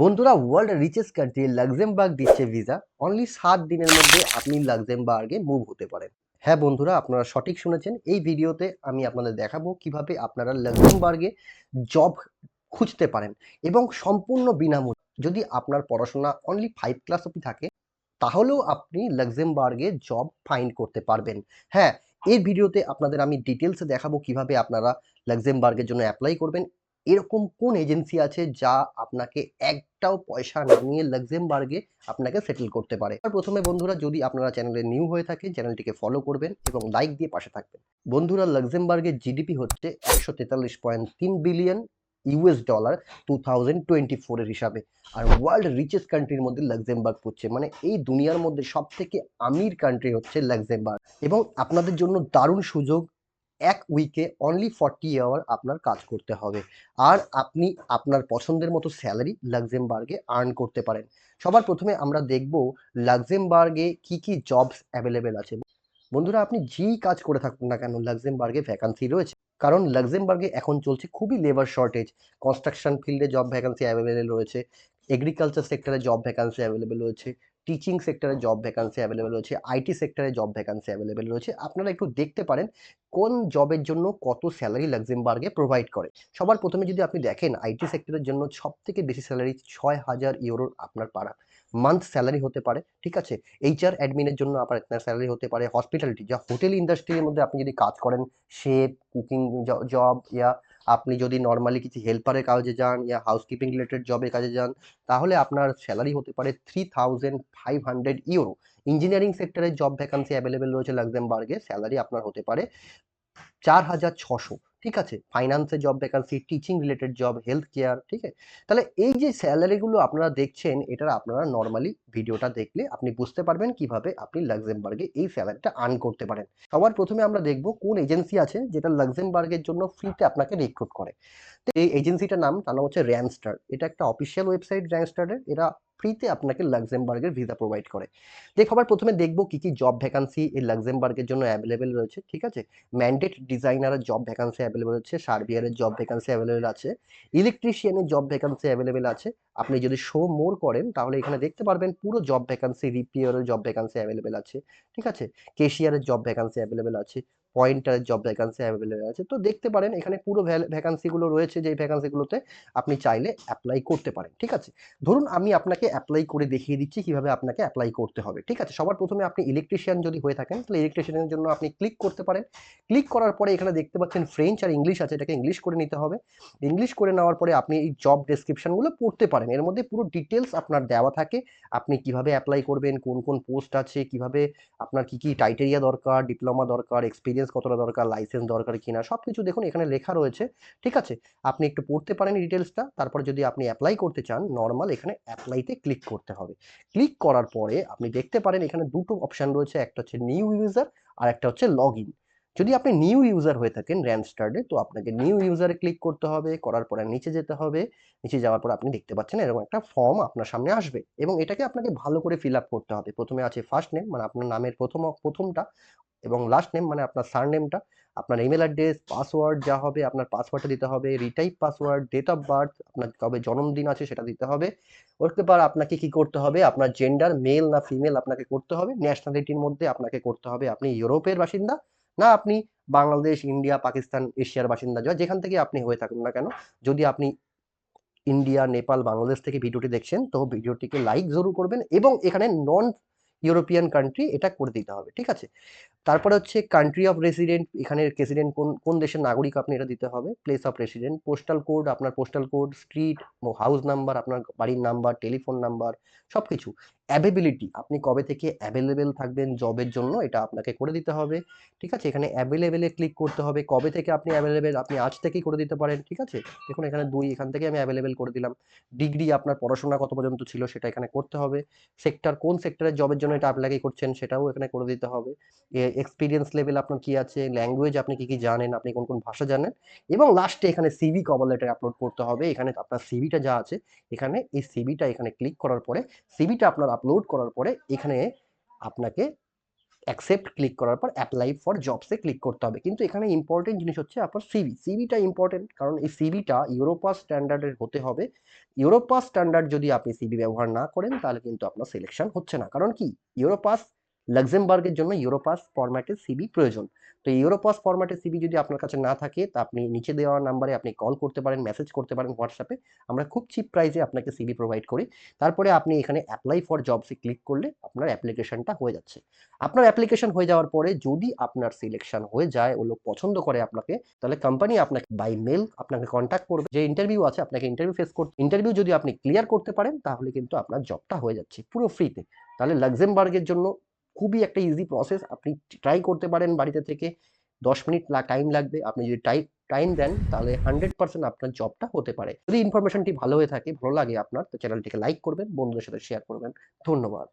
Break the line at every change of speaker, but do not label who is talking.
বন্ধুরা, world richest country Luxembourg দিচ্ছে visa. Only 7 দিনের মধ্যে আপনি লাক্সেমবার্গে মুভ হতে পারেন। হ্যাঁ বন্ধুরা, আপনারা সঠিক শুনেছেন। এই ভিডিওতে আমি আপনাদের দেখাবো কিভাবে আপনারা লাক্সেমবার্গে জব খুঁজতে পারেন এবং সম্পূর্ণ বিনামূল্যে। যদি আপনার পড়াশোনা অনলি 5 ক্লাস অবধি থাকে তাহলেও আপনি লাক্সেমবার্গে জব ফাইন্ড করতে পারবেন। হ্যাঁ, এই ভিডিওতে আপনাদের আমি ডিটেলসে দেখাবো কিভাবে আপনারা লাক্সেমবার্গের জন্য অ্যাপ্লাই করবেন। এরকম কোন এজেন্সি আছে যা আপনাকে একটাও পয়সা না নিয়ে লাক্সেমবার্গে আপনাকে সেটেল করতে পারে। আর প্রথমে বন্ধুরা, যদি আপনারা চ্যানেলে নিউ হয়ে থাকেন চ্যানেলটিকে ফলো করবেন এবং লাইক দিয়ে পাশে থাকবেন। বন্ধুরা, লাক্সেমবার্গের জিডিপি হচ্ছে 143.3 বিলিয়ন ইউএস ডলার 2024 এর হিসাবে। আর ওয়ার্ল্ড রিচেস্ট কান্ট্রির মধ্যে লাক্সেমবার্গ পড়ছে, মানে এই দুনিয়ার মধ্যে সব থেকে আমির কান্ট্রি হচ্ছে লাক্সেমবার্গ। এবং আপনাদের জন্য দারুণ সুযোগ, এক উইকে অনলি 40 আওয়ার আপনার কাজ করতে হবে আর আপনি আপনার পছন্দের মতো স্যালারি লাক্সেমবার্গে আর্ন করতে পারেন। সবার প্রথমে আমরা দেখব লাক্সেমবার্গে কি কি জবস অ্যাভেলেবেল আছে। বন্ধুরা, আপনি যেই কাজ করে থাকুন না কেন লাক্সেমবার্গে ভ্যাকান্সি রয়েছে, কারণ লাক্সেমবার্গে এখন চলছে খুবই লেবার শর্টেজ। কনস্ট্রাকশন ফিল্ডে জব ভ্যাকান্সি অ্যাভেলেবেল রয়েছে, এগ্রিকালচার সেক্টরে জব ভ্যাকান্সি অ্যাভেলেবেল রয়েছে, টিচিং সেক্টরে জব ভ্যাকান্সি অ্যাভেলেবেল রয়েছে, আইটি সেক্টরে জব ভ্যাকান্সি অ্যাভেলেবেল রয়েছে। আপনারা একটু দেখতে পারেন কোন জবের জন্য কত স্যালারি লাক্সেমবার্গে প্রোভাইড করে। সবার প্রথমে যদি আপনি দেখেন আইটি সেক্টরের জন্য সব থেকে বেশি স্যালারি 6,000 ইউরোর আপনার পাড়া মান্থ স্যালারি হতে পারে। ঠিক আছে, এইচআর অ্যাডমিনের জন্য আপনার স্যালারি হতে পারে। হসপিটালিটি, যা হোটেল ইন্ডাস্ট্রির মধ্যে আপনি যদি কাজ করেন, শেফ, কুকিং জব, ইয়া আপনি যদি নর্মালি কিছু হেল্পারের কাজে যান ইয়া হাউসকিপিং রিলেটেড জবের কাজে যান, তাহলে আপনার স্যালারি হতে পারে 3,500 ইউরো। ইঞ্জিনিয়ারিং সেক্টরে জব ভ্যাকান্সি অ্যাভেলেবেল রয়েছে লাক্সেমবার্গে, স্যালারি আপনার হতে পারে 4,600। ঠিক আছে, ফাইন্যান্সে job vacancy, teaching related job, health care. ঠিক আছে, তাহলে এই যে স্যালারিগুলো আপনারা দেখছেন, এটার আপনারা নর্মালি ভিডিওটা দেখলে আপনি বুঝতে পারবেন কিভাবে আপনি লাক্সেমবার্গে এই স্যালারিটা আর্ন করতে পারেন। সবার প্রথমে আমরা দেখব কোন এজেন্সি আছে যেটা লাক্সেমবার্গের জন্য ফ্রিতে আপনাকে রিক্রুট করে। তো এই এজেন্সিটার নাম হচ্ছে র্যান্ডস্টার। এটা একটা অফিসিয়াল ওয়েবসাইট র্যান্ডস্টারের। এরা ফ্রিতে আপনাকে লাক্সেমবার্গের ভিসা প্রোভাইড করে। যে খবর প্রথমে দেখবো কি কি জব ভ্যাকান্সি এই লাক্সেমবার্গের জন্য অ্যাভেলেবেল রয়েছে। ঠিক আছে, ম্যান্ডেট ডিজাইনারের জব ভ্যাকান্সি অ্যাভেলেবেল আছে, সার্ভিয়ারের জব ভ্যাকান্সি অ্যাভেলেবেল আছে, ইলেকট্রিশিয়ানের জব ভ্যাকান্সি অ্যাভেলেবেল আছে। আপনি যদি শো মোর করেন তাহলে এখানে দেখতে পারবেন পুরো জব ভ্যাকান্সি, রিপেয়ারের জব ভ্যাকান্সি অ্যাভেলেবেল আছে। ঠিক আছে, কেশিয়ারের জব ভ্যাকান্সি অ্যাভেলেবেল আছে, পয়েন্টারের জব ভ্যাকান্সি অ্যাভেলেবেল আছে। তো দেখতে পারেন এখানে পুরো ভ্যাকান্সিগুলো রয়েছে, যেই ভ্যাকান্সিগুলোতে আপনি চাইলে অ্যাপ্লাই করতে পারেন। ঠিক আছে, ধরুন আমি আপনাকে অ্যাপ্লাই করে দেখিয়ে দিচ্ছি কিভাবে আপনাকে অ্যাপ্লাই করতে হবে। ঠিক আছে, সবার প্রথমে আপনি ইলেকট্রিশিয়ান যদি হয়ে থাকেন তাহলে ইলেকট্রিশিয়ানের জন্য আপনি ক্লিক করতে পারেন। ক্লিক করার পরে এখানে দেখতে পাচ্ছেন ফ্রেঞ্চ আর ইংলিশ আছে, এটাকে ইংলিশ করে নিতে হবে। ইংলিশ করে নেওয়ার পরে আপনি এই জব ডেসক্রিপশনগুলো পড়তে পারেন, এর মধ্যে পুরো ডিটেলস আপনার দেওয়া থাকে। আপনি কিভাবে অ্যাপ্লাই করবেন, কোন কোন পোস্ট আছে, কিভাবে আপনার কি কি ক্রাইটেরিয়া দরকার, ডিপ্লোমা দরকার, এক্সপিরিয়েন্স কতটা দরকার, লাইসেন্স দরকার কিনা, সবকিছু দেখুন এখানে লেখা রয়েছে। ঠিক আছে, আপনি একটু পড়তে পারেন ডিটেলসটা। তারপরে যদি আপনি অ্যাপ্লাই করতে চান, নর্মাল এখানে অ্যাপ্লাইতে ক্লিক করতে হবে। ক্লিক করার পরে আপনি দেখতে পারেন এখানে দুটো অপশন রয়েছে, একটা হচ্ছে নিউ ইউজার আর একটা হচ্ছে লগ ইন। যদি আপনি নিউ ইউজার হয়ে থাকেন র্যান্ডস্টার্ডে, তো আপনাকে নিউ ইউজারে ক্লিক করতে হবে। করার পরে নিচে যেতে হবে। নিচে যাওয়ার পর আপনি দেখতে পাচ্ছেন এরকম একটা ফর্ম আপনার সামনে আসবে এবং এটাকে আপনাকে ভালো করে ফিল আপ করতে হবে। প্রথমে আছে ফার্স্ট নেম, মানে আপনার নামের প্রথমটা, এবং লাস্ট নেম মানে আপনার সারনেমটা, আপনার ইমেল অ্যাড্রেস, পাসওয়ার্ড যা হবে আপনার পাসওয়ার্ডটা দিতে হবে, retype password, date of birth, আপনার কবে জন্মদিন আছে সেটা দিতে হবে। ওর পর আপনাকে কি করতে হবে, আপনার জেন্ডার মেল না ফিমেল আপনাকে করতে হবে। ন্যাশনালিটির মধ্যে আপনাকে করতে হবে আপনি ইউরোপের বাসিন্দা না আপনি বাংলাদেশ, ইন্ডিয়া, পাকিস্তান, এশিয়ার বাসিন্দা, যেখান থেকে আপনি হয়ে থাকুন না কেন। যদি আপনি ইন্ডিয়া, নেপাল, বাংলাদেশ থেকে ভিডিওটি দেখছেন তো ভিডিওটিকে লাইক জরুর করবেন এবং এখানে নন ইউরোপিয়ান কান্ট্রি এটা করে দিতে হবে। ঠিক আছে, তারপরে হচ্ছে কান্ট্রি অফ রেসিডেন্ট, এখানে রেসিডেন্ট কোন কোন দেশের নাগরিক আপনি এটা দিতে হবে। Place of resident, postal code, আপনার postal code, street, house number, আপনার বাড়ির নাম্বার, টেলিফোন নাম্বার, সবকিছু। অ্যাভেবিলিটি, আপনি কবে থেকে অ্যাভেলেবেল থাকবেন জবের জন্য এটা আপনাকে করে দিতে হবে। ঠিক আছে, এখানে অ্যাভেলেবেলে ক্লিক করতে হবে, কবে থেকে আপনি অ্যাভেলেবেল, আপনি আজ থেকেই করে দিতে পারেন। ঠিক আছে, দেখুন এখানে 2, এখান থেকে আমি অ্যাভেলেবেল করে দিলাম। ডিগ্রি, আপনার পড়াশোনা কত পর্যন্ত ছিল সেটা এখানে করতে হবে। সেক্টর, কোন সেক্টরের জবের জন্য এটা অ্যাপ্লাই করছেন সেটাও এখানে করে দিতে হবে। এক্সপিরিয়েন্স লেভেল আপনার কি আছে, ল্যাঙ্গুয়েজ আপনি কি কি জানেন, আপনি কোন কোন ভাষা জানেন, এবং লাস্টে এখানে সিভি কভার লেটার আপলোড করতে হবে। এখানে আপনার সিভিটা যা আছে, এখানে এই সিভিটা এখানে ক্লিক করার পরে সিভিটা আপনার আপলোড করার পরে এখানে আপনাকে অ্যাকসেপ্ট ক্লিক করার পর অ্যাপ্লাই ফর জবসে ক্লিক করতে হবে। কিন্তু এখানে ইম্পর্টেন্ট জিনিস হচ্ছে আপনার সিভি। সিভিটা ইম্পর্টেন্ট, কারণ এই সিভিটা ইউরোপাস স্ট্যান্ডার্ডের হতে হবে। ইউরোপাস স্ট্যান্ডার্ড যদি আপনি সিভি ব্যবহার না করেন তাহলে কিন্তু আপনার সিলেকশন হচ্ছে না। কারণ কি, ইউরোপাস লাক্সেমবার্গের জন্য ইউরোপাস ফরম্যাটের সিভি প্রয়োজন। তো এই ইউরোপাস ফরম্যাটের সিভি যদি আপনার কাছে না থাকে তা আপনি নিচে দেওয়া নাম্বারে আপনি কল করতে পারেন, মেসেজ করতে পারেন হোয়াটসঅ্যাপে। আমরা খুব চিপ প্রাইসে আপনাকে সিভি প্রোভাইড করি। তারপরে আপনি এখানে অ্যাপ্লাই ফর জবসে ক্লিক করলে আপনার অ্যাপ্লিকেশনটা হয়ে যাচ্ছে। আপনার অ্যাপ্লিকেশন হয়ে যাওয়ার পরে যদি আপনার সিলেকশন হয়ে যায়, ও লোক পছন্দ করে আপনাকে, তাহলে কোম্পানি আপনাকে বাই মেল আপনাকে কন্ট্যাক্ট করবে। যে ইন্টারভিউ আছে, আপনাকে ইন্টারভিউ ফেস করতে, ইন্টারভিউ যদি আপনি ক্লিয়ার করতে পারেন তাহলে কিন্তু আপনার জবটা হয়ে যাচ্ছে পুরো ফ্রিতে। তাহলে লাক্সেমবার্গের জন্য খুবই একটা ইজি প্রসেস। আপনি ট্রাই করতে পারেন বাড়িতে থেকে। 10 মিনিট টাইম লাগবে। আপনি যদি টাইম দেন তাহলে 100% আপনার জবটা হতে পারে। যদি ইনফরমেশনটি ভালো হয়ে থাকে, ভালো লাগে আপনার, তো চ্যানেলটিকে লাইক করবেন, বন্ধুদের সাথে শেয়ার করবেন। ধন্যবাদ।